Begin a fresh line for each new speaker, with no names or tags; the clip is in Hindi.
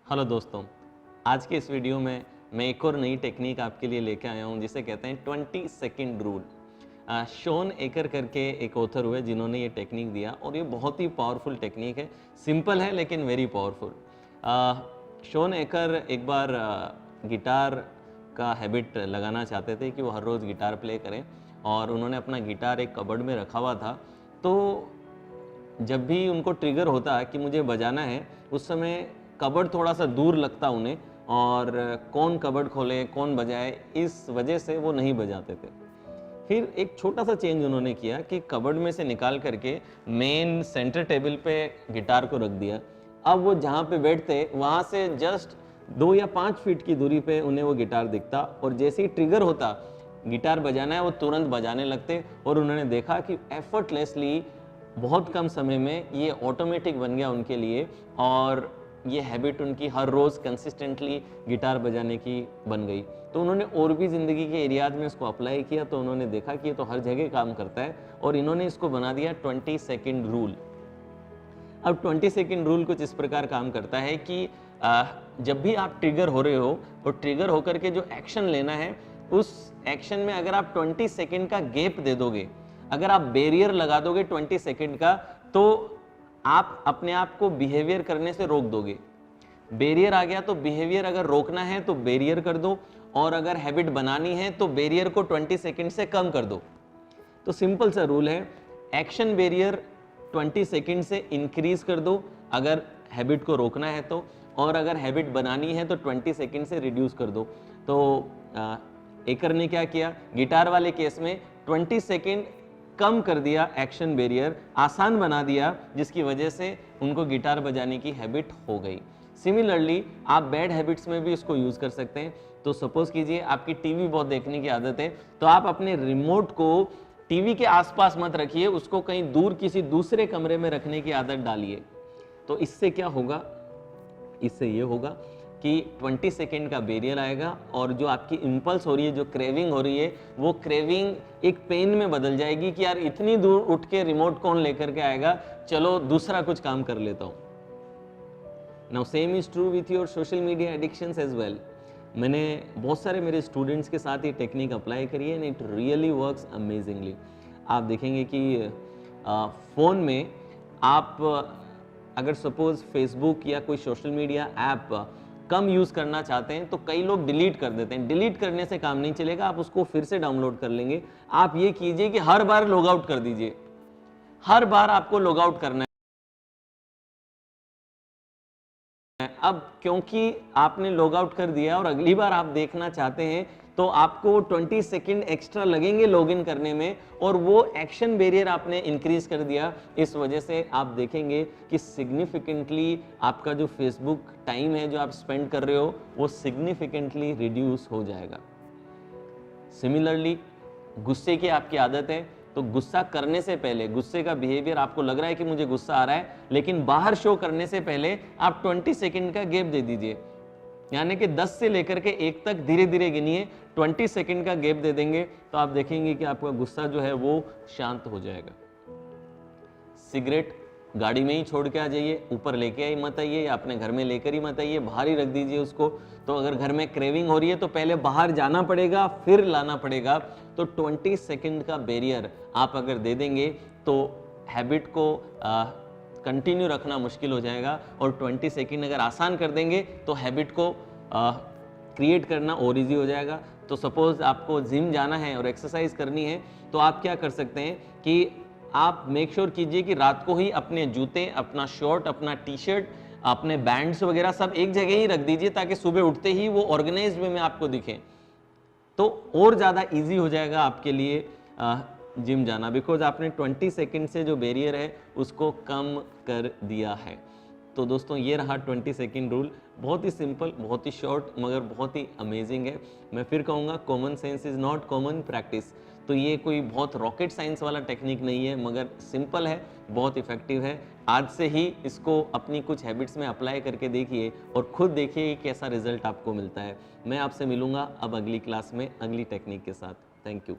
हेलो दोस्तों, आज के इस वीडियो में मैं एक और नई टेक्निक आपके लिए लेके आया हूँ जिसे कहते हैं 20 सेकेंड रूल। शॉन एकर करके एक ऑथर हुए जिन्होंने ये टेक्निक दिया और ये बहुत ही पावरफुल टेक्निक है। सिंपल है लेकिन वेरी पावरफुल। शॉन एकर एक बार गिटार का हैबिट लगाना चाहते थे कि वो हर रोज़ गिटार प्ले करें और उन्होंने अपना गिटार एक कबर्ड में रखा हुआ था। तो जब भी उनको ट्रिगर होता कि मुझे बजाना है, उस समय कबर्ड थोड़ा सा दूर लगता उन्हें और कौन कबर्ड खोले कौन बजाए, इस वजह से वो नहीं बजाते थे। फिर एक छोटा सा चेंज उन्होंने किया कि कबर्ड में से निकाल करके मेन सेंटर टेबल पे गिटार को रख दिया। अब वो जहाँ पे बैठते वहाँ से जस्ट 2 या 5 फीट की दूरी पे उन्हें वो गिटार दिखता और जैसे ही ट्रिगर होता गिटार बजाना है वो तुरंत बजाने लगते और उन्होंने देखा कि एफर्टलेसली बहुत कम समय में ये ऑटोमेटिक बन गया उनके लिए और ये हैबिट उनकी हर रोज़ कंसिस्टेंटली गिटार बजाने की बन गई। तो उन्होंने और भी ज़िंदगी के एरियाज में इसको अप्लाई किया तो उन्होंने देखा कि ये तो हर जगह काम करता है और इन्होंने इसको बना दिया 20 सेकेंड रूल। अब 20 सेकेंड रूल कुछ इस प्रकार काम करता है कि जब भी आप ट्रिगर हो रहे हो और ट्रिगर होकर के जो एक्शन लेना है उस एक्शन में अगर आप 20 सेकेंड का गैप दे दोगे, अगर आप बैरियर लगा दोगे 20 सेकेंड का, तो आप अपने आप को बिहेवियर करने से रोक दोगे। बैरियर आ गया तो बिहेवियर अगर रोकना है तो बैरियर कर दो और अगर हैबिट बनानी है तो बैरियर को 20 सेकेंड से कम कर दो। तो सिंपल सा रूल है, एक्शन बैरियर 20 सेकेंड से इंक्रीज कर दो अगर हैबिट को रोकना है तो, और अगर हैबिट बनानी है तो 20 सेकेंड से रिड्यूस कर दो। तो एकर ने क्या किया, गिटार वाले केस में 20 सेकेंड कम कर दिया, एक्शन बैरियर आसान बना दिया, जिसकी वजह से उनको गिटार बजाने की हैबिट हो गई। सिमिलरली आप बैड हैबिट्स में भी इसको यूज़ कर सकते हैं। तो सपोज कीजिए आपकी टीवी बहुत देखने की आदत है, तो आप अपने रिमोट को टीवी के आसपास मत रखिए, उसको कहीं दूर किसी दूसरे कमरे में रखने की आदत डालिए। तो इससे क्या होगा, इससे ये होगा कि 20 सेकेंड का बैरियर आएगा और जो आपकी इम्पल्स हो रही है, जो क्रेविंग हो रही है, वो क्रेविंग एक पेन में बदल जाएगी कि यार इतनी दूर उठ के रिमोट कौन लेकर के आएगा, चलो दूसरा कुछ काम कर लेता हूँ। Now same is true with your social media addictions as well. मैंने बहुत सारे मेरे स्टूडेंट्स के साथ ये टेक्निक अप्लाई करी है and it really works amazingly. आप देखेंगे कि फ़ोन में आप अगर सपोज फेसबुक या कोई सोशल मीडिया ऐप कम यूज़ करना चाहते हैं तो कई लोग डिलीट कर देते हैं। डिलीट करने से काम नहीं चलेगा, आप उसको फिर से डाउनलोड कर लेंगे। आप ये कीजिए कि हर बार लॉग आउट कर दीजिए, हर बार आपको लॉग आउट करना है। अब क्योंकि आपने लॉग आउट कर दिया और अगली बार आप देखना चाहते हैं तो आपको 20 सेकंड एक्स्ट्रा लगेंगे लॉगिन करने में और वो एक्शन बैरियर आपने इंक्रीज कर दिया। इस वजह से आप देखेंगे कि सिग्निफिकेंटली आपका जो फेसबुक टाइम है जो आप स्पेंड कर रहे हो वो सिग्निफिकेंटली रिड्यूस हो जाएगा। सिमिलरली गुस्से की आपकी आदत है तो गुस्सा करने से पहले, गुस्से का बिहेवियर आपको लग रहा है कि मुझे गुस्सा आ रहा है, लेकिन बाहर शो करने से पहले आप 20 सेकंड का गैप दे दीजिए। यानी कि 10 से लेकर के 1 तक धीरे धीरे गिनिए, 20 सेकंड का गैप दे देंगे तो आप देखेंगे कि आपका गुस्सा जो है वो शांत हो जाएगा। सिगरेट गाड़ी में ही छोड़ के आ जाइए, ऊपर लेके आई मत आइए या अपने घर में लेकर ही मत आइए, बाहर ही रख दीजिए उसको। तो अगर घर में क्रेविंग हो रही है तो पहले बाहर जाना पड़ेगा फिर लाना पड़ेगा। तो 20 सेकंड का बैरियर आप अगर दे देंगे तो हैबिट को कंटिन्यू रखना मुश्किल हो जाएगा और 20 सेकंड अगर आसान कर देंगे तो हैबिट को क्रिएट करना और ईजी हो जाएगा। तो सपोज आपको जिम जाना है और एक्सरसाइज करनी है तो आप क्या कर सकते हैं कि आप मेक श्योर कीजिए कि रात को ही अपने जूते, अपना शर्ट, अपना टी शर्ट, अपने बैंड्स वगैरह सब एक जगह ही रख दीजिए ताकि सुबह उठते ही वो ऑर्गेनाइज्ड वे में आपको दिखे। तो और ज़्यादा इजी हो जाएगा आपके लिए जिम जाना, बिकॉज आपने 20 सेकंड से जो बैरियर है उसको कम कर दिया है। तो दोस्तों ये रहा 20 सेकंड रूल। बहुत ही सिंपल, बहुत ही शॉर्ट, मगर बहुत ही अमेजिंग है। मैं फिर कहूँगा common sense is not common practice. तो ये कोई बहुत रॉकेट साइंस वाला टेक्निक नहीं है, मगर सिंपल है, बहुत इफेक्टिव है। आज से ही इसको अपनी कुछ हैबिट्स में अप्लाई करके देखिए और खुद देखिए कि कैसा रिजल्ट आपको मिलता है। मैं आपसे मिलूंगा अब अगली क्लास में अगली टेक्निक के साथ। Thank you.